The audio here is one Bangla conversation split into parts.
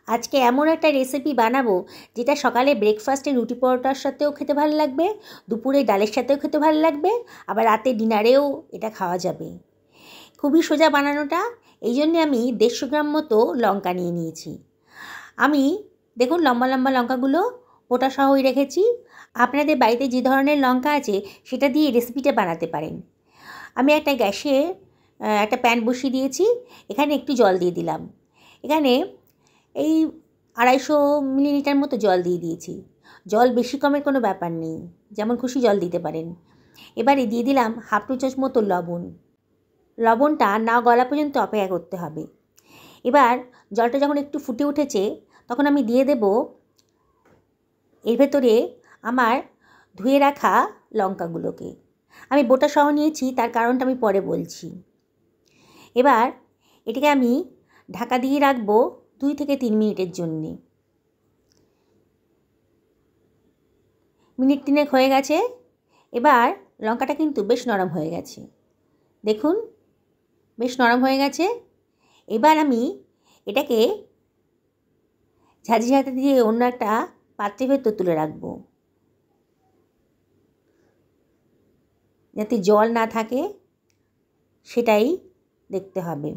আজকে এমন একটা রেসিপি বানাবো যেটা সকালে ব্রেকফাস্টে রুটি পরোটার সাথেও খেতে ভালো লাগবে, দুপুরে ডালের সাথেও খেতে ভালো লাগবে, আবার রাতে ডিনারেও এটা খাওয়া যাবে। খুবই সোজা বানানোটা। এই জন্যে আমি 150 গ্রাম মতো লঙ্কা নিয়ে নিয়েছি। আমি দেখুন লম্বা লম্বা লঙ্কাগুলো গোটা সহই রেখেছি। আপনাদের বাড়িতে যে ধরনের লঙ্কা আছে সেটা দিয়ে রেসিপিটা বানাতে পারেন। আমি একটা গ্যাসে একটা প্যান বসিয়ে দিয়েছি। এখানে একটু জল দিয়ে দিলাম। এখানে এই 250 মিলিলিটার মতো জল দিয়ে দিয়েছি। জল বেশি কমের কোনো ব্যাপার নেই, যেমন খুশি জল দিতে পারেন। এবারে দিয়ে দিলাম হাফ টি চামচ মতো লবণ। লবণটা না গলা পর্যন্ত অপেক্ষা করতে হবে। এবার জলটা যখন একটু ফুটে উঠেছে তখন আমি দিয়ে দেব এর ভেতরে আমার ধুয়ে রাখা লঙ্কাগুলোকে। আমি বোটা সহ নিয়েছি, তার কারণটা আমি পরে বলছি। এবার এটাকে আমি ঢাকা দিয়ে রাখবো 2 থেকে 3 মিনিটের জন্যে। মিনিট 3 হয়ে গেছে। এবার লঙ্কাটা কিন্তু বেশ নরম হয়ে গেছে, দেখুন বেশ নরম হয়ে গেছে। এবার আমি এটাকে ঝাঁঝরি হাতে দিয়ে অন্য একটা পাত্রের ভেতর তুলে রাখবো, যাতে জল না থাকে সেটাই দেখতে হবে।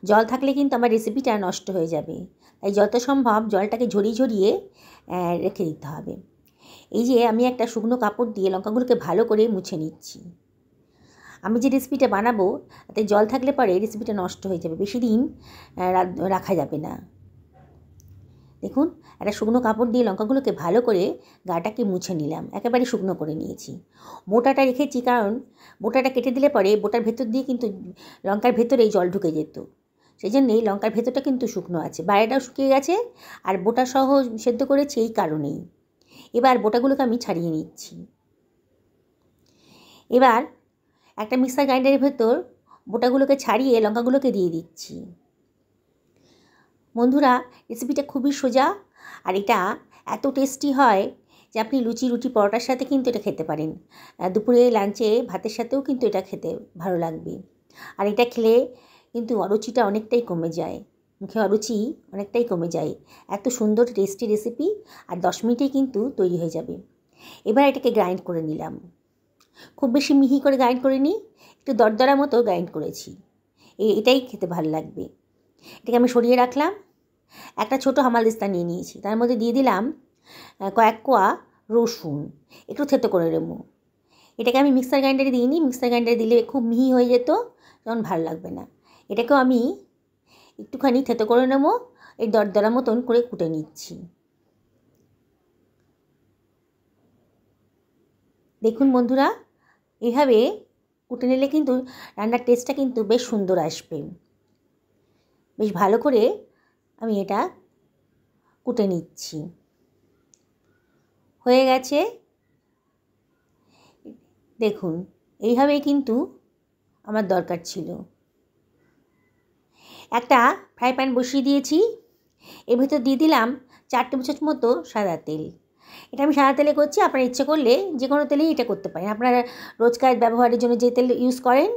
জল থাকলে কিন্তু আমার রেসিপিটা নষ্ট হয়ে যাবে, তাই যত সম্ভব জলটাকে ঝরিয়ে ঝরিয়ে রেখে দিতে হবে। এই যে আমি একটা শুকনো কাপড় দিয়ে লঙ্কাগুলোকে ভালো করে মুছে নিচ্ছি। আমি যে রেসিপিটা বানাবো তাতে জল থাকলে পরে রেসিপিটা নষ্ট হয়ে যাবে, বেশি দিন রাখা যাবে না। দেখুন একটা শুকনো কাপড় দিয়ে লঙ্কাগুলোকে ভালো করে গাটাকে মুছে নিলাম, একেবারে শুকনো করে নিয়েছি। বোটাটা রেখেছি কারণ বোটাটা কেটে দিলে পরে বোটার ভেতর দিয়ে কিন্তু লঙ্কার ভেতরেই জল ঢুকে যেত। সেই জন্যেই লঙ্কার ভেতরটা কিন্তু শুকনো আছে, বাইরেটাও শুকিয়ে গেছে, আর বোটা সহ সেদ্ধ করেছি এই কারণেই। এবার বোটাগুলোকে আমি ছাড়িয়ে নিচ্ছি। এবার একটা মিক্সার গ্রাইন্ডারের ভেতর বোটাগুলোকে ছাড়িয়ে লঙ্কাগুলোকে দিয়ে দিচ্ছি। বন্ধুরা, রেসিপিটা খুবই সোজা, আর এটা এত টেস্টি হয় যে আপনি লুচি রুটি পরোটার সাথে কিন্তু এটা খেতে পারেন। দুপুরে লাঞ্চে ভাতের সাথেও কিন্তু এটা খেতে ভালো লাগবে। আর এটা খেলে কিন্তু অরুচিটা অনেকটাই কমে যায়, মুখে অরুচি অনেকটাই কমে যায়। এত সুন্দর টেস্টি রেসিপি, আর 10 মিনিটেই কিন্তু তৈরি হয়ে যাবে। এবার এটাকে গ্রাইন্ড করে নিলাম। খুব বেশি মিহি করে গ্রাইন্ড করে নিই, একটু দরদরা মতো গ্রাইন্ড করেছি। এটাই খেতে ভালো লাগবে। এটাকে আমি সরিয়ে রাখলাম। একটা ছোটো হামালদিস্তা নিয়ে নিয়েছি, তার মধ্যে দিয়ে দিলাম কয়েক কোয়া রসুন, একটু থেতো করে নেবো। এটাকে আমি মিক্সার গ্রাইন্ডারে দিইনি, মিক্সার গ্রাইন্ডারে দিলে খুব মিহি হয়ে যেত, তখন ভালো লাগবে না। এটাকেও আমি একটুখানি থেতো করে নেবো, এই দরদরা মতন করে কুটে নিচ্ছি। দেখুন বন্ধুরা, এভাবে কুটে নিলে কিন্তু রান্নার টেস্টটা কিন্তু বেশ সুন্দর আসবে। বেশ ভালো করে আমি এটা কুটে নিচ্ছি। হয়ে গেছে, দেখুন এইভাবেই কিন্তু আমার দরকার ছিল। একটা ফ্রাই প্যান বসিয়ে দিয়েছি, এর ভিতর দিয়ে দিলাম 4 টেবিল চামচ মতো সাদা তেল। এটা আমি সাদা তেলে করছি, আপনারা ইচ্ছে করলে যে কোনো তেলেই এটা করতে পারেন। আপনারা রোজকার ব্যবহারের জন্য যে তেল ইউজ করেন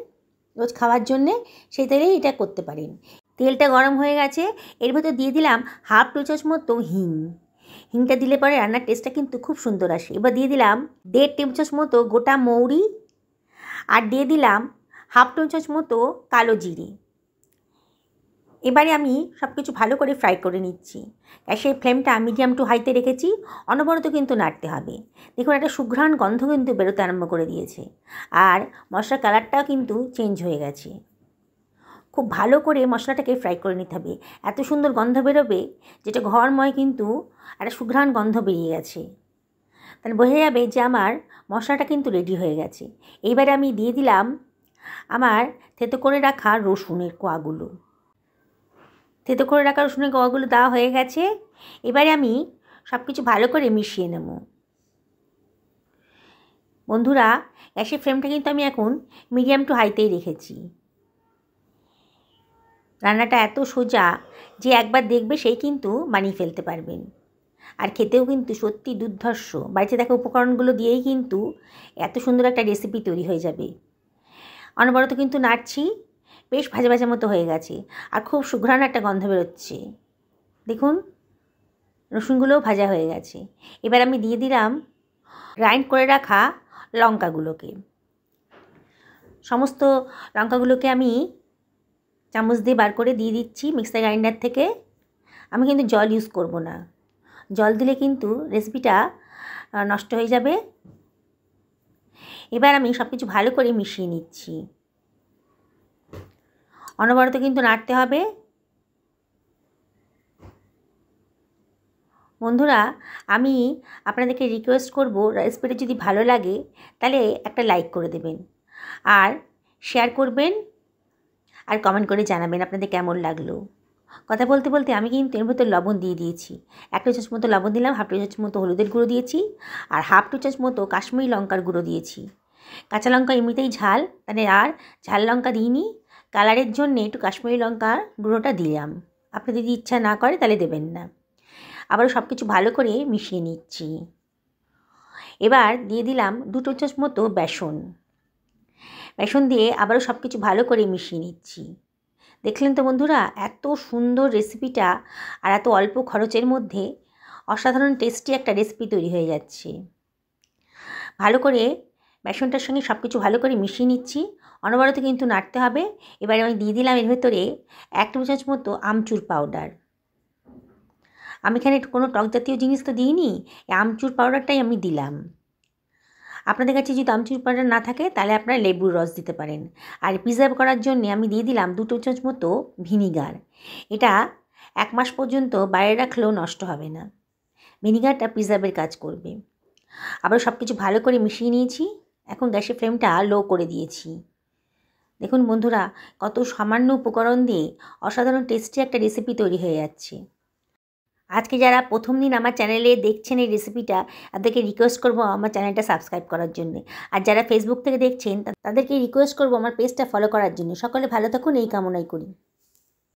রোজ খাওয়ার জন্যে, সেই তেলেই এটা করতে পারেন। তেলটা গরম হয়ে গেছে, এর ভেতর দিয়ে দিলাম হাফ টি চামচ মতো হিং। হিংটা দিলে পরে রান্নার টেস্টটা কিন্তু খুব সুন্দর আসে। এবার দিয়ে দিলাম 1.5 টেবিল চামচ মতো গোটা মৌরি, আর দিয়ে দিলাম হাফ টি চামচ মতো কালো জিরে। এবারে আমি সব কিছু ভালো করে ফ্রাই করে নিচ্ছি। গ্যাসের ফ্লেমটা মিডিয়াম টু হাইতে রেখেছি, অনবরত কিন্তু নাড়তে হবে। দেখুন একটা সুঘ্রাণ গন্ধ কিন্তু বেরোতে আরম্ভ করে দিয়েছে, আর মশলার কালারটাও কিন্তু চেঞ্জ হয়ে গেছে। খুব ভালো করে মশলাটাকে ফ্রাই করে নিতে হবে, এত সুন্দর গন্ধ বেরোবে যেটা ঘরময় কিন্তু একটা সুঘ্রাণ গন্ধ বেরিয়ে গেছে। তাহলে বোঝা যাবে যে আমার মশলাটা কিন্তু রেডি হয়ে গেছে। এইবারে আমি দিয়ে দিলাম আমার থেতো করে রাখা রসুনের কোয়াগুলো। থেতো করে রাখা রসুনের কোয়াগুলো দেওয়া হয়ে গেছে। এবারে আমি সব কিছু ভালো করে মিশিয়ে নেব। বন্ধুরা, গ্যাসের ফ্লেমটা কিন্তু আমি এখন মিডিয়াম টু হাইতেই রেখেছি। রান্নাটা এত সোজা যে একবার দেখবে সেই কিন্তু বানিয়ে ফেলতে পারবেন, আর খেতেও কিন্তু সত্যি দুর্ধর্ষ। বাড়িতে দেখা উপকরণগুলো দিয়েই কিন্তু এত সুন্দর একটা রেসিপি তৈরি হয়ে যাবে। অনবরত কিন্তু নাড়ছি, বেশ ভাজা ভাজা মতো হয়ে গেছে, আর খুব সুঘ্রাণ একটা গন্ধ বেরোচ্ছে। দেখুন রসুনগুলোও ভাজা হয়ে গেছে। এবার আমি দিয়ে দিলাম গ্রাইন্ড করে রাখা লঙ্কাগুলোকে। সমস্ত লঙ্কাগুলোকে আমি চামচ দিয়ে বার করে দিয়ে দিচ্ছি মিক্সার গ্রাইন্ডার থেকে। আমি কিন্তু জল ইউজ করব না, জল দিলে কিন্তু রেসিপিটা নষ্ট হয়ে যাবে। এবার আমি সব কিছু ভালো করে মিশিয়ে নিচ্ছি। অনবরত কিন্তু নাড়তে হবে। বন্ধুরা, আমি আপনাদেরকে রিকোয়েস্ট করব, রেসিপিটা যদি ভালো লাগে তাহলে একটা লাইক করে দেবেন, আর শেয়ার করবেন, আর কমেন্ট করে জানাবেন আপনাদের কেমন লাগলো। কথা বলতে বলতে আমি কিন্তু এর ভেতর লবণ দিয়ে দিয়েছি। 1 টা চামচ মতো লবণ দিলাম, 1/2 টা চামচ মতো হলুদের গুঁড়ো দিয়েছি, আর 1/2 টা চামচ মতো কাশ্মীরি লঙ্কার গুঁড়ো দিয়েছি। কাঁচা লঙ্কা এমনিতেই ঝাল, তাহলে আর ঝাল লঙ্কা দিইনি, কালারের জন্যে একটু কাশ্মীরি লঙ্কার গুঁড়োটা দিলাম। আপনি যদি ইচ্ছা না করে তাহলে দেবেন না। আবারও সব কিছু ভালো করে মিশিয়ে নিচ্ছি। এবার দিয়ে দিলাম 2 টা চামচ মতো বেসন। বেসন দিয়ে আবারও সব কিছু ভালো করে মিশিয়ে নিচ্ছি। দেখলেন তো বন্ধুরা, এত সুন্দর রেসিপিটা, আর এত অল্প খরচের মধ্যে অসাধারণ টেস্টি একটা রেসিপি তৈরি হয়ে যাচ্ছে। ভালো করে বেসনটার সঙ্গে সব কিছু ভালো করে মিশিয়ে নিচ্ছি। অনবরত কিন্তু নাড়তে হবে। এবারে আমি দিয়ে দিলাম এর ভেতরে 1 টেবিল চামচ মতো আমচুর পাউডার। আমি এখানে কোনো টক জাতীয় জিনিস তো দিইনি, এই আমচুর পাউডারটাই আমি দিলাম। আপনাদের কাছে যদি আমচুর পাউডার না থাকে তাহলে আপনারা লেবুর রস দিতে পারেন। আর প্রিজার্ভ করার জন্যে আমি দিয়ে দিলাম 2 টেবিল চামচ মতো ভিনিগার। এটা 1 মাস পর্যন্ত বাইরে রাখলেও নষ্ট হবে না। ভিনিগারটা প্রিজার্ভের কাজ করবে। আবার সব কিছু ভালো করে মিশিয়ে নিয়েছি। এখন গ্যাসের ফ্লেমটা লো করে দিয়েছি। দেখুন বন্ধুরা, কত সামান্য উপকরণ দিয়ে অসাধারণ টেস্টি একটা রেসিপি তৈরি হয়ে যাচ্ছে। আজকে যারা প্রথম দিন আমার চ্যানেলে দেখছেন এই রেসিপিটা, তাদেরকে রিকোয়েস্ট করব আমার চ্যানেলটা সাবস্ক্রাইব করার জন্য। আর যারা ফেসবুক থেকে দেখছেন তাদেরকে রিকোয়েস্ট করব আমার পেজটা ফলো করার জন্য। সকলে ভালো থাকুন এই কামনাই করি।